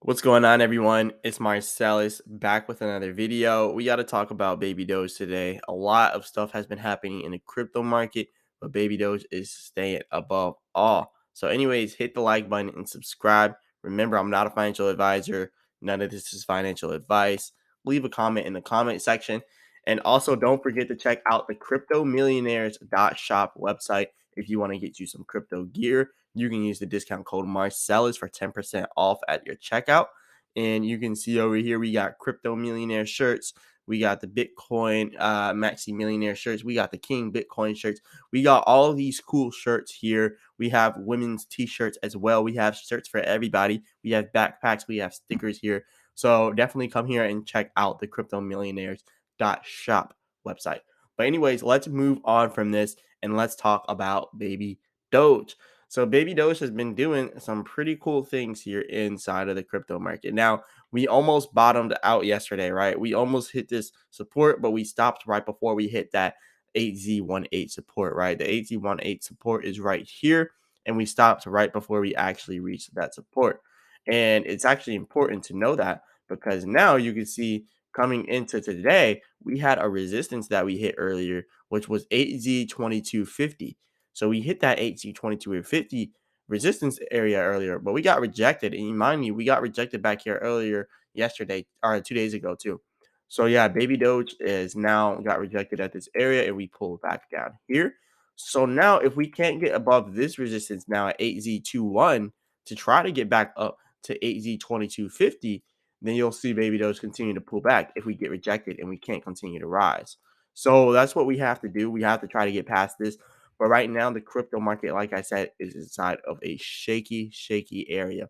What's going on, everyone? It's Marsellis back with another video. We got to talk about Baby Doge today. A lot of stuff has been happening in the crypto market, but Baby Doge is staying above all. So, anyways, hit the like button and subscribe. Remember, I'm not a financial advisor. None of this is financial advice. Leave a comment in the comment section. And also, don't forget to check out the cryptomillionaires.shop website if you want to get you some crypto gear. You can use the discount code Marsellis for 10% off at your checkout. And you can see over here, we got crypto millionaire shirts. We got the Bitcoin Maxi Millionaire shirts. We got the King Bitcoin shirts. We got all of these cool shirts here. We have women's t-shirts as well. We have shirts for everybody. We have backpacks. We have stickers here. So definitely come here and check out the cryptomillionaires.shop website. But anyways, let's move on from this and let's talk about Baby Doge. So Baby Doge has been doing some pretty cool things here inside of the crypto market. Now, we almost bottomed out yesterday, right? We almost hit this support, but we stopped right before we hit that 8Z18 support, right? The 8Z18 support is right here, and we stopped right before we actually reached that support. And it's actually important to know that because now you can see coming into today, we had a resistance that we hit earlier, which was 8Z2250. So we hit that 8Z2250 resistance area earlier, but we got rejected. And mind you, we got rejected back here earlier yesterday or 2 days ago too. So yeah, Baby Doge is now got rejected at this area and we pulled back down here. So now if we can't get above this resistance now at 8Z21 to try to get back up to 8Z2250, then you'll see Baby Doge continue to pull back if we get rejected and we can't continue to rise. So that's what we have to do. We have to try to get past this. But right now, the crypto market, like I said, is inside of a shaky area.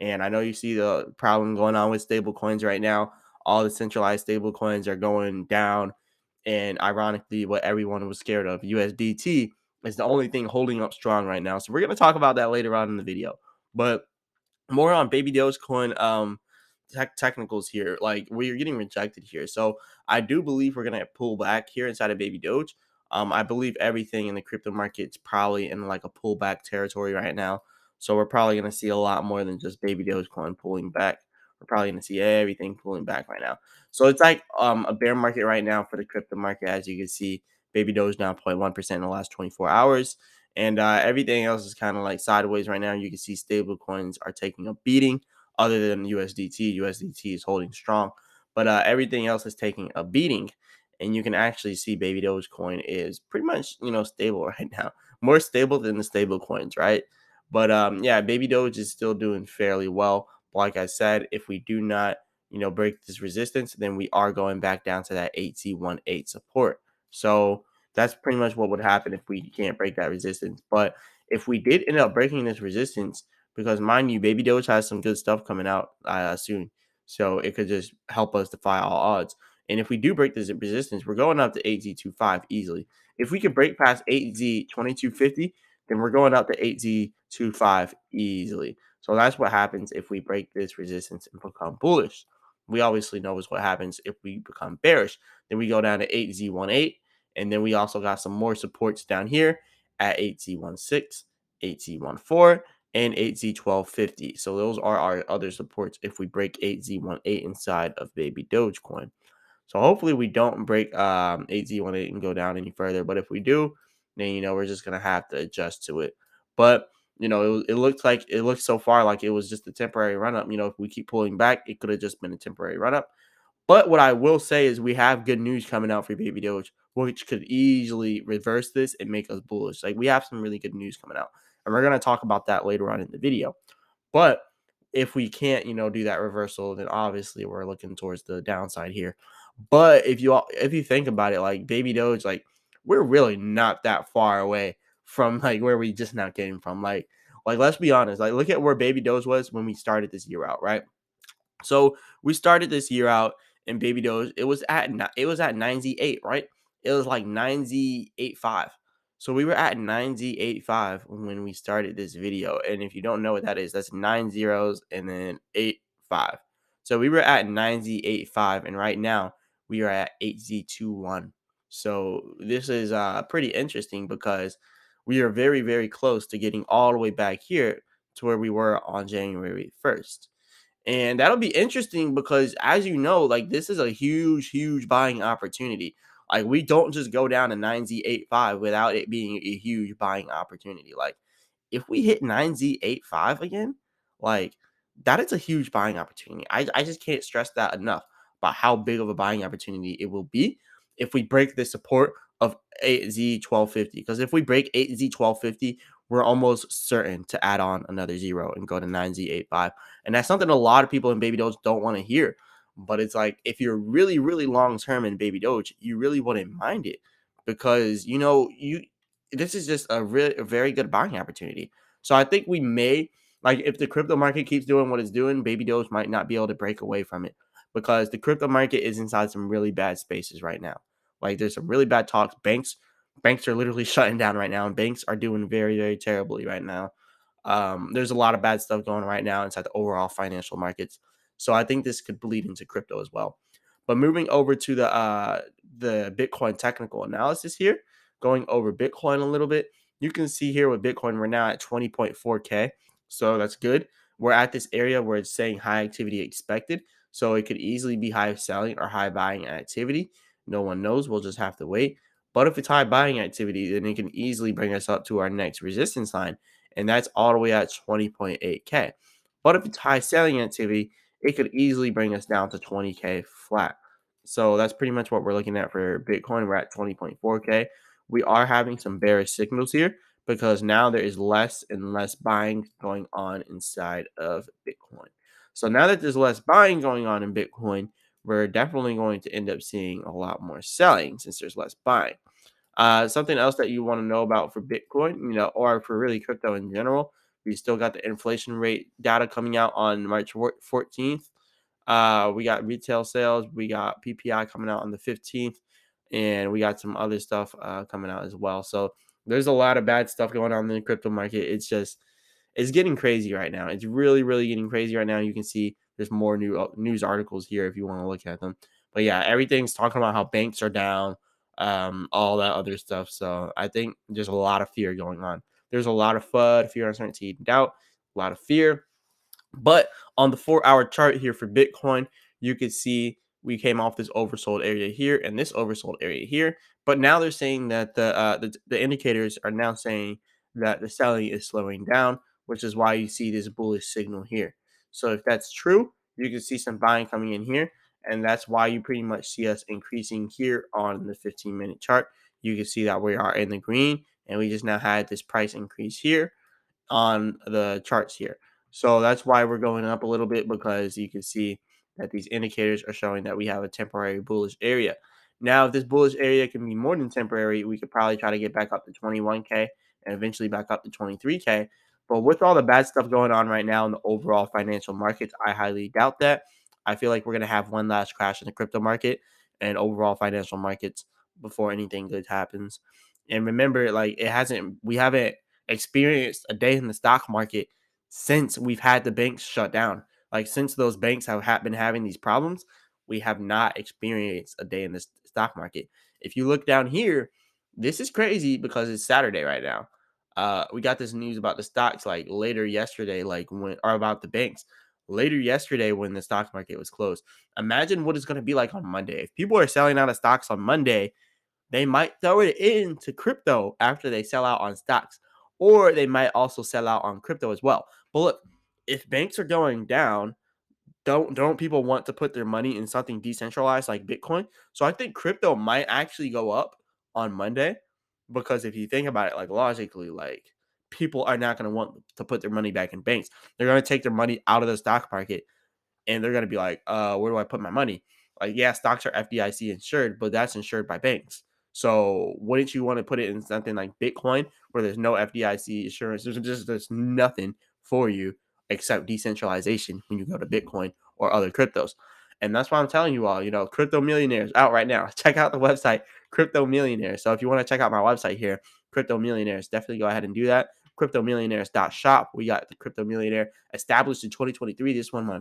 And I know you see the problem going on with stable coins right now. All the centralized stable coins are going down. And ironically, what everyone was scared of, USDT, is the only thing holding up strong right now. So we're going to talk about that later on in the video. But more on Baby Dogecoin technicals here. Like we're getting rejected here. So I do believe we're gonna pull back here inside of Baby Doge. I believe everything in the crypto market's probably in like a pullback territory right now. So we're probably gonna see a lot more than just Baby Dogecoin pulling back. We're probably gonna see everything pulling back right now. So it's like a bear market right now for the crypto market. As you can see, Baby Doge down 0.1% in the last 24 hours. And everything else is kind of like sideways right now. You can see stable coins are taking a beating other than USDT. USDT is holding strong, but everything else is taking a beating. And you can actually see Baby Dogecoin is pretty much, stable right now. More stable than the stable coins, right? But yeah, Baby Doge is still doing fairly well. But like I said, if we do not, break this resistance, then we are going back down to that 8C18 support. So that's pretty much what would happen if we can't break that resistance. But if we did end up breaking this resistance, because mind you, Baby Doge has some good stuff coming out soon, so it could just help us defy all odds. And if we do break this resistance, we're going up to 8Z25 easily. If we could break past 8Z2250, then we're going up to 8Z25 easily. So that's what happens if we break this resistance and become bullish. We obviously know is what happens if we become bearish. Then we go down to 8Z18, and then we also got some more supports down here at 8Z16, 8Z14, and 8Z1250. So those are our other supports if we break 8Z18 inside of Baby Dogecoin. So hopefully we don't break 8Z18 and go down any further. But if we do, then we're just gonna have to adjust to it. But it looks so far like it was just a temporary run up. If we keep pulling back, it could have just been a temporary run up. But what I will say is we have good news coming out for Baby Doge, which could easily reverse this and make us bullish. Like we have some really good news coming out, and we're gonna talk about that later on in the video. But if we can't, do that reversal, then obviously we're looking towards the downside here. But if you think about it, like Baby Doge, like we're really not that far away from like where we just now came from. Like let's be honest. Like look at where Baby Doge was when we started this year out, right? So we started this year out in Baby Doge. It was at 9Z8, right? It was like 9Z85. So we were at 9Z85 when we started this video. And if you don't know what that is, that's 9 zeros and then 85. So we were at 9Z85, and right now we are at 8Z21. So this is pretty interesting because we are very, very close to getting all the way back here to where we were on January 1st. And that'll be interesting because, as you know, like this is a huge, huge buying opportunity. Like we don't just go down to 9Z85 without it being a huge buying opportunity. Like if we hit 9Z85 again, like that is a huge buying opportunity. I just can't stress that enough about how big of a buying opportunity it will be if we break the support of 8Z1250. Because if we break 8Z1250, we're almost certain to add on another zero and go to 9Z85. And that's something a lot of people in Baby Doge don't want to hear. But it's like if you're really, really long term in Baby Doge, you really wouldn't mind it because you this is just a very good buying opportunity. So I think we may like if the crypto market keeps doing what it's doing, Baby Doge might not be able to break away from it because the crypto market is inside some really bad spaces right now. Like there's some really bad talks. Banks are literally shutting down right now, and banks are doing very, very terribly right now. There's a lot of bad stuff going right now inside the overall financial markets. So I think this could bleed into crypto as well. But moving over to the Bitcoin technical analysis here, going over Bitcoin a little bit, you can see here with Bitcoin, we're now at 20.4K. So that's good. We're at this area where it's saying high activity expected. So it could easily be high selling or high buying activity. No one knows. We'll just have to wait. But if it's high buying activity, then it can easily bring us up to our next resistance line, and that's all the way at 20.8K. But if it's high selling activity, it could easily bring us down to 20K flat. So that's pretty much what we're looking at for Bitcoin. We're at 20.4K. We are having some bearish signals here because now there is less and less buying going on inside of Bitcoin. So now that there's less buying going on in Bitcoin, we're definitely going to end up seeing a lot more selling since there's less buying. Something else that you want to know about for Bitcoin, or for really crypto in general, we still got the inflation rate data coming out on March 14th. We got retail sales, we got PPI coming out on the 15th, and we got some other stuff coming out as well. So there's a lot of bad stuff going on in the crypto market. It's getting crazy right now. It's really, really getting crazy right now. You can see there's more news articles here if you want to look at them. But yeah, everything's talking about how banks are down, all that other stuff. So I think there's a lot of fear going on. There's a lot of FUD, fear, uncertainty, doubt, a lot of fear. But on the 4-hour chart here for Bitcoin, you could see we came off this oversold area here and this oversold area here. But now they're saying that the indicators are now saying that the selling is slowing down, which is why you see this bullish signal here. So if that's true, you can see some buying coming in here, and that's why you pretty much see us increasing here on the 15-minute chart. You can see that we are in the green, and we just now had this price increase here on the charts here. So that's why we're going up a little bit, because you can see that these indicators are showing that we have a temporary bullish area. Now, if this bullish area can be more than temporary, we could probably try to get back up to 21K and eventually back up to 23K. But with all the bad stuff going on right now in the overall financial markets, I highly doubt that. I feel like we're going to have one last crash in the crypto market and overall financial markets before anything good happens. And remember, like we haven't experienced a day in the stock market since we've had the banks shut down. Like since those banks have been having these problems, we have not experienced a day in the stock market. If you look down here, this is crazy because it's Saturday right now. We got this news about the stocks like later yesterday, like when or about the banks later yesterday when the stock market was closed. Imagine what it's going to be like on Monday. If people are selling out of stocks on Monday, they might throw it into crypto after they sell out on stocks, or they might also sell out on crypto as well. But look, if banks are going down, don't people want to put their money in something decentralized like Bitcoin? So I think crypto might actually go up on Monday, because if you think about it, like logically, like people are not going to want to put their money back in banks. They're going to take their money out of the stock market, and they're going to be like, where do I put my money? Like, yeah, stocks are FDIC insured, but that's insured by banks. So wouldn't you want to put it in something like Bitcoin where there's no FDIC insurance? There's nothing for you except decentralization when you go to Bitcoin or other cryptos. And that's why I'm telling you all, Crypto Millionaires out right now. Check out the website, Crypto Millionaires. So if you want to check out my website here, Crypto Millionaires, definitely go ahead and do that. CryptoMillionaires.shop. We got the Crypto Millionaire established in 2023. This is one of my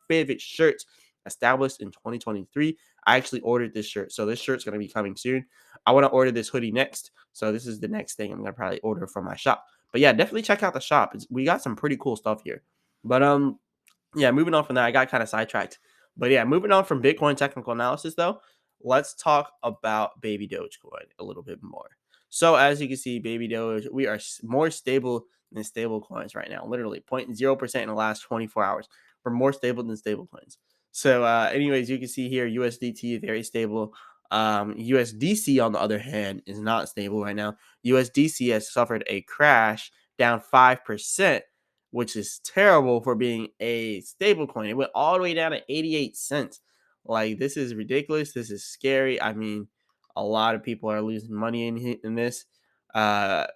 favorite shirts, established in 2023. I actually ordered this shirt, so this shirt's going to be coming soon. I want to order this hoodie next, so this is the next thing I'm going to probably order from my shop. But yeah, definitely check out the shop. We got some pretty cool stuff here. But yeah, moving on from that, I got kind of sidetracked. But yeah, moving on from Bitcoin technical analysis though, let's talk about Baby Dogecoin a little bit more. So as you can see, Baby Doge, we are more stable than stable coins right now. Literally 0.0% in the last 24 hours. We're more stable than stable coins. So anyways, you can see here USDT very stable. USDC on the other hand is not stable right now. USDC has suffered a crash down 5%, which is terrible for being a stable coin. It went all the way down to 88 cents. Like, this is ridiculous. This is scary. I mean, a lot of people are losing money in this. But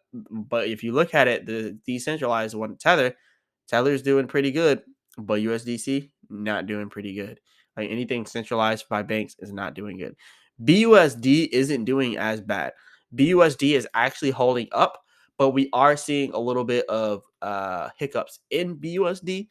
if you look at it, the decentralized one, Tether's doing pretty good, but USDC not doing pretty good. Like, anything centralized by banks is not doing good. BUSD isn't doing as bad. BUSD is actually holding up, but we are seeing a little bit of hiccups in BUSD.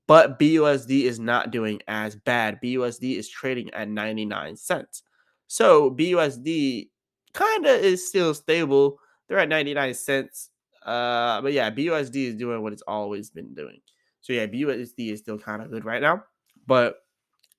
But BUSD is not doing as bad. BUSD is trading at 99 cents. So BUSD kind of is still stable. They're at 99 cents. But yeah, BUSD is doing what it's always been doing. So yeah, BUSD is still kind of good right now. But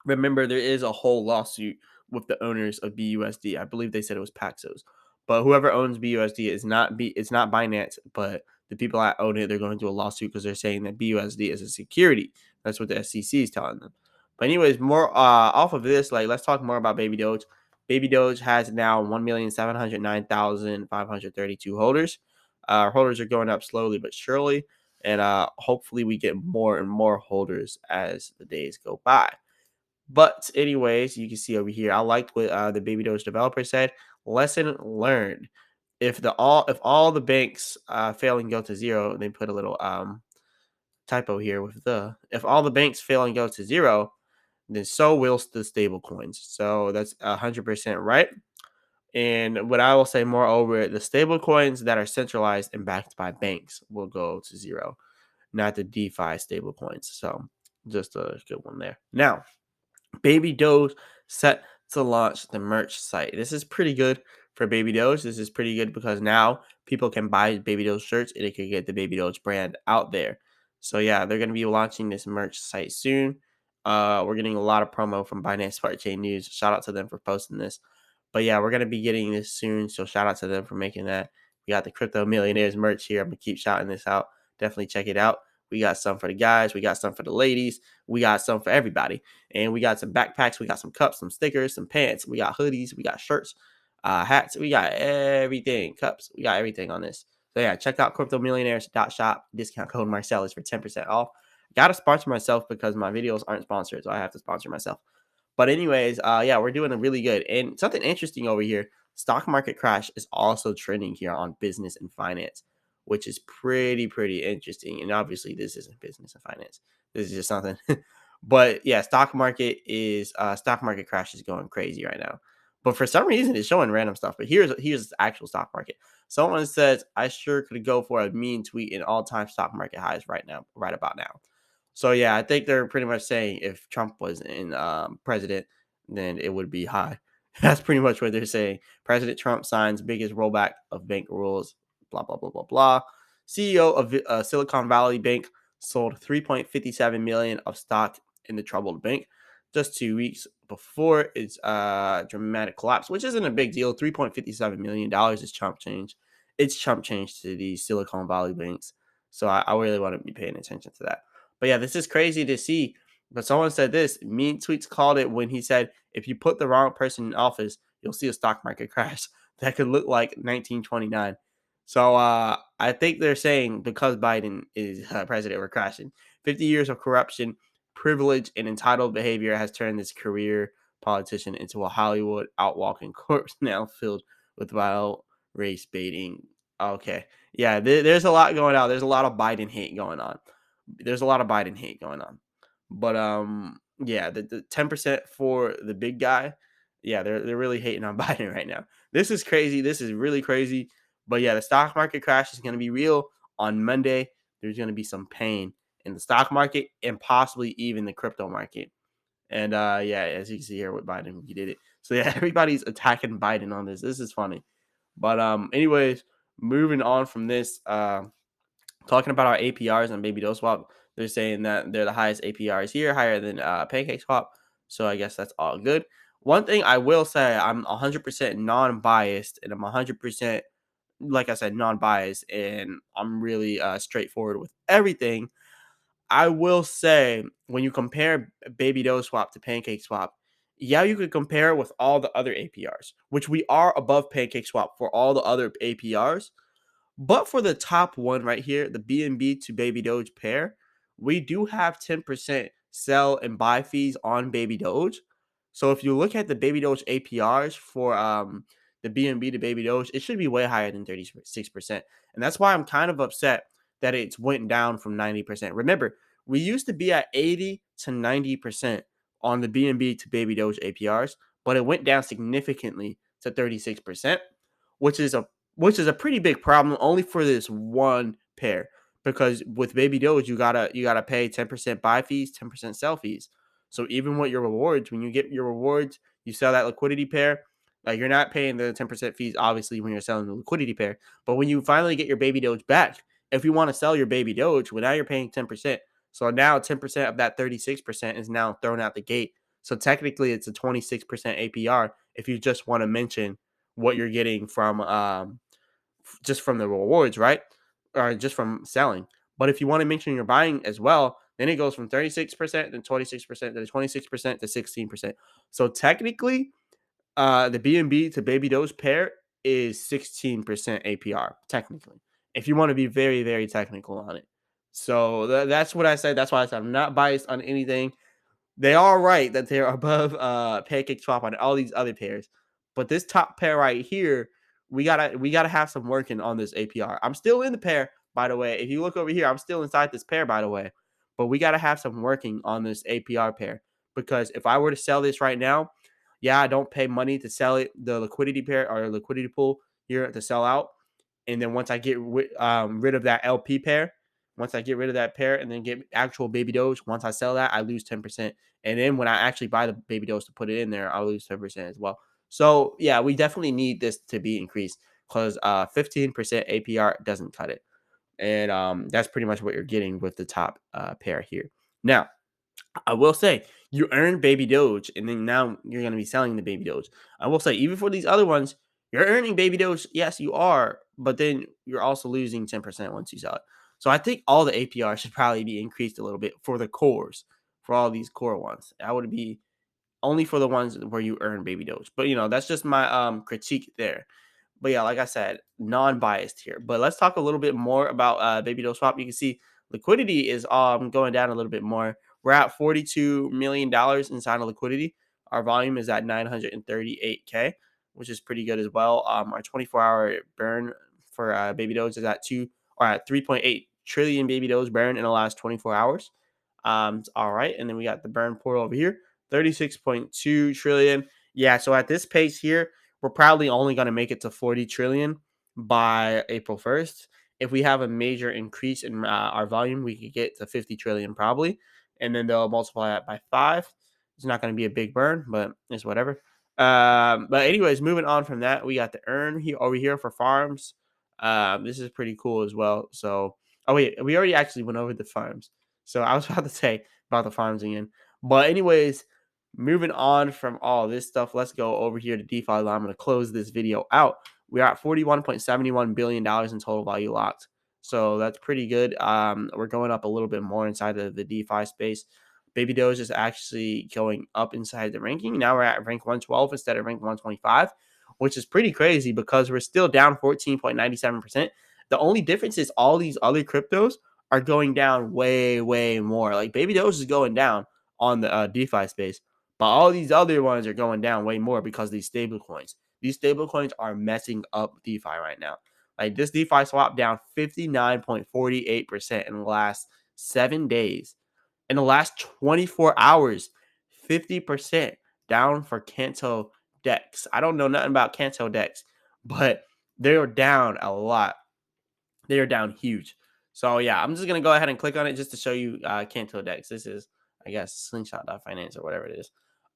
remember, there is a whole lawsuit with the owners of BUSD. I believe they said it was Paxos, but whoever owns BUSD is not it's not Binance, but the people that own it, they're going through a lawsuit because they're saying that BUSD is a security. That's what the SEC is telling them. But anyways, more off of this, like let's talk more about Baby Doge. Baby Doge has now 1,709,532 holders. Holders are going up slowly but surely, and hopefully we get more and more holders as the days go by. But anyways, you can see over here, I liked what the Baby Doge developer said. Lesson learned. If all the banks fail and go to zero, they put a little typo here with the if all the banks fail and go to zero, then so will the stable coins. So that's 100% right. And what I will say moreover, the stable coins that are centralized and backed by banks will go to zero, not the DeFi stable coins. So just a good one there. Now, Baby Doge set to launch the merch site. This is pretty good for Baby Doge. This is pretty good because now people can buy Baby Doge shirts and it can get the Baby Doge brand out there. So yeah, they're going to be launching this merch site soon. We're getting a lot of promo from Binance Smart Chain News. Shout out to them for posting this. But yeah, we're going to be getting this soon. So shout out to them for making that. We got the Crypto Millionaires merch here. I'm going to keep shouting this out. Definitely check it out. We got some for the guys. We got some for the ladies. We got some for everybody. And we got some backpacks. We got some cups, some stickers, some pants. We got hoodies. We got shirts, hats. We got everything. Cups. We got everything on this. So yeah, check out cryptomillionaires.shop. Discount code Marsellis for 10% off. Got to sponsor myself because my videos aren't sponsored, so I have to sponsor myself. But anyways, yeah, we're doing really good. And something interesting over here, stock market crash is also trending here on business and finance, which is pretty interesting. And obviously, this isn't business and finance. This is just something. But yeah, stock market crash is going crazy right now. But for some reason, it's showing random stuff. But here's the actual stock market. Someone says I sure could go for a mean tweet in all-time stock market highs right now, right about now. So yeah, I think they're pretty much saying if Trump was in president, then it would be high. That's pretty much what they're saying. President Trump signs biggest rollback of bank rules. Blah blah blah blah blah. CEO of Silicon Valley Bank sold 3.57 million of stock in the troubled bank just 2 weeks before its dramatic collapse, which isn't a big deal. $3.57 million is chump change. It's chump change to the Silicon Valley banks. So I really want to be paying attention to that. But yeah, this is crazy to see. But someone said this. Mean Tweets called it when he said, if you put the wrong person in office, you'll see a stock market crash that could look like 1929. So I think they're saying because Biden is president, we're crashing. 50 years of corruption, privilege, and entitled behavior has turned this career politician into a Hollywood outwalking corpse now filled with vile race baiting. Okay. Yeah, there's a lot going on. There's a lot of Biden hate going on. But yeah, the 10% for the big guy, yeah, they're really hating on Biden right now. This is crazy. This is really crazy. But yeah, the stock market crash is going to be real on Monday. There's going to be some pain in the stock market and possibly even the crypto market. And yeah, as you can see here with Biden, he did it. So yeah, everybody's attacking Biden on this. This is funny. But anyways, moving on from this, talking about our APRs and Baby Doge Swap. They're saying that they're the highest APRs here, higher than PancakeSwap. So I guess that's all good. One thing I will say, I'm 100% non-biased, and I'm 100%, like I said, non-biased, and I'm really straightforward with everything. I will say, when you compare Baby Doge Swap to Pancake Swap, yeah, you could compare it with all the other APRs, which we are above Pancake Swap for all the other APRs. But for the top one right here, the BNB to Baby Doge pair, we do have 10% sell and buy fees on Baby Doge. So if you look at the Baby Doge APRs for the BNB to Baby Doge, it should be way higher than 36%. And that's why I'm kind of upset that it's went down from 90%. Remember, we used to be at 80 to 90% on the BNB to Baby Doge APRs, but it went down significantly to 36%, which is a pretty big problem only for this one pair. Because with Baby Doge, you gotta pay 10% buy fees, 10% sell fees. So even with your rewards, when you get your rewards, you sell that liquidity pair. Like, you're not paying the 10% fees, obviously, when you're selling the liquidity pair. But when you finally get your Baby Doge back, if you want to sell your Baby Doge, well, now you're paying 10%. So now 10% of that 36% is now thrown out the gate. So technically, it's a 26% APR if you just want to mention what you're getting from just from the rewards, right? Or just from selling. But if you want to mention you're buying as well, then it goes from 36%, then 26%, then 26% to 16%. So technically, the BNB to Baby Doge pair is 16% APR, technically, if you want to be very, very technical on it. So that's what I said. That's why I said I'm not biased on anything. They are right that they're above Pancake Swap on all these other pairs, but this top pair right here, we gotta have some working on this APR. I'm still in the pair, by the way. If you look over here, I'm still inside this pair, by the way. But we gotta have some working on this APR pair, because if I were to sell this right now, yeah, I don't pay money to sell it, the liquidity pair or liquidity pool here to sell out. And then once I get rid of that LP pair, once I get rid of that pair and then get actual Baby Doge, once I sell that, I lose 10%. And then when I actually buy the Baby Doge to put it in there, I'll lose 10% as well. So yeah, we definitely need this to be increased, because 15% APR doesn't cut it. And that's pretty much what you're getting with the top pair here. Now, I will say, you earn Baby Doge, and then now you're going to be selling the Baby Doge. I will say, even for these other ones, you're earning Baby Doge. Yes, you are, but then you're also losing 10% once you sell it. So I think all the APR should probably be increased a little bit for the cores, for all these core ones. I would be only for the ones where you earn Baby Doge. But that's just my critique there. But yeah, like I said, non-biased here. But let's talk a little bit more about Baby Doge Swap. You can see liquidity is going down a little bit more. We're at $42 million inside of liquidity. Our volume is at 938K, which is pretty good as well. Our 24-hour burn for Baby Doge is at 3.8 trillion Baby Doge burn in the last 24 hours. All right, and then we got the burn portal over here, 36.2 trillion. Yeah, so at this pace here, we're probably only going to make it to 40 trillion by April 1st. If we have a major increase in our volume, we could get to 50 trillion probably, and then they'll multiply that by 5. It's not going to be a big burn, but it's whatever. But anyways, moving on from that, we got the earn here over here for farms. This is pretty cool as well. So, oh wait, we already actually went over the farms. So I was about to say about the farms again. But anyways, moving on from all this stuff, let's go over here to DeFi. I'm going to close this video out. We are at $41.71 billion in total value locked. So that's pretty good. We're going up a little bit more inside of the DeFi space. Baby Doge is actually going up inside the ranking. Now we're at rank 112 instead of rank 125, which is pretty crazy because we're still down 14.97%. The only difference is all these other cryptos are going down way, way more. Like, Baby Doge is going down on the DeFi space, but all these other ones are going down way more because of these stable coins. These stable coins are messing up DeFi right now. Like, this DeFi swap down 59.48% in the last 7 days. In the last 24 hours, 50% down for Canto Dex. I don't know nothing about Canto Dex, but they're down a lot. They are down huge. So yeah, I'm just gonna go ahead and click on it just to show you Canto Dex. This is, I guess, slingshot.finance or whatever it is.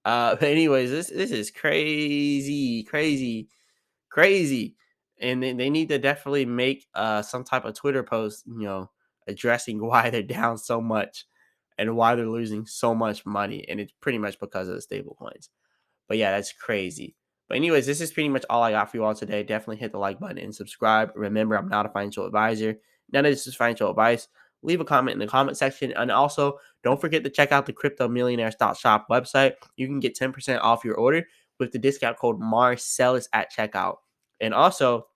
But anyways, this is crazy, crazy, crazy. And they need to definitely make some type of Twitter post, addressing why they're down so much and why they're losing so much money. And it's pretty much because of the stable coins. But yeah, that's crazy. But anyways, this is pretty much all I got for you all today. Definitely hit the like button and subscribe. Remember, I'm not a financial advisor. None of this is financial advice. Leave a comment in the comment section. And also, don't forget to check out the cryptomillionaires.shop website. You can get 10% off your order with the discount code Marsellis at checkout. And also,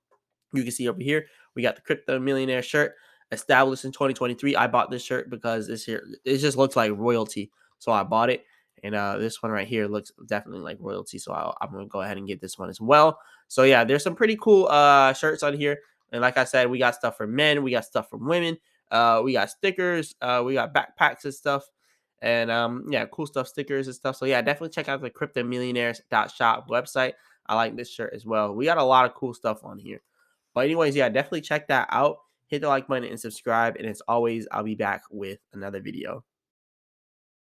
you can see over here, we got the Crypto Millionaire shirt established in 2023. I bought this shirt because this here, it just looks like royalty. So I bought it. And this one right here looks definitely like royalty. So I'm going to go ahead and get this one as well. So yeah, there's some pretty cool shirts on here. And like I said, we got stuff for men. We got stuff for women. We got stickers. We got backpacks and stuff. And yeah, cool stuff, stickers and stuff. So yeah, definitely check out the cryptomillionaires.shop website. I like this shirt as well. We got a lot of cool stuff on here. But anyways, yeah, definitely check that out. Hit the like button and subscribe. And as always, I'll be back with another video.